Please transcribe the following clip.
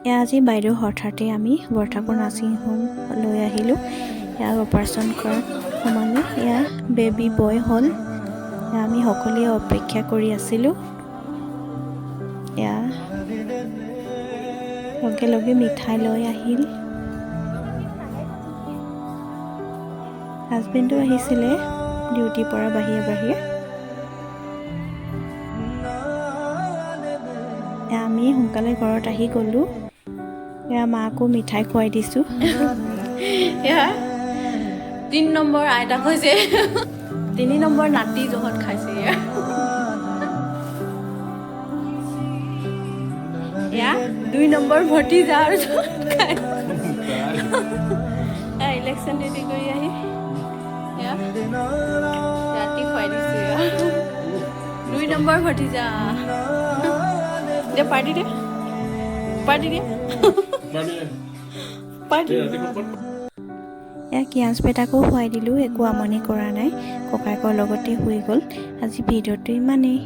এয়া আজি বাইদেউ হঠাতে আমি বৰঠাকুৰ নাৰ্ছিং হোম লৈ আহিলোঁ। ইয়াক অপাৰেশ্যন কৰাত সমানে এয়া বেবী বয় হ'ল। আমি সকলোৱে অপেক্ষা কৰি আছিলোঁ। এয়া লগে লগে মিঠাই লৈ আহিল। হাজবেণ্ডো আহিছিলে ডিউটিৰ পৰা বাহিৰে আমি সোনকালে ঘৰত আহি গ'লোঁ। এয়া মাকো মিঠাই খুৱাই দিছোঁ। এয়া 3 নম্বৰ আইতাক হৈছে 3 নম্বৰ নাতি জহত খাইছে। এয়া 2 নম্বৰ ভতিজা আৰু জহত খাই ইলেকশ্যন ডিউটি কৰি আহি এয়া ৰাতি খুৱাই দিছোঁ। 2 নম্বৰ ভতিজা দে পাৰ্টি দে এয়া কিয়াঞ্চ বেটাকো খুৱাই দিলোঁ। একো আমনি কৰা নাই, ককায়েকৰ লগতে শুই গ'ল। আজি ভিডিঅ'টো ইমানেই।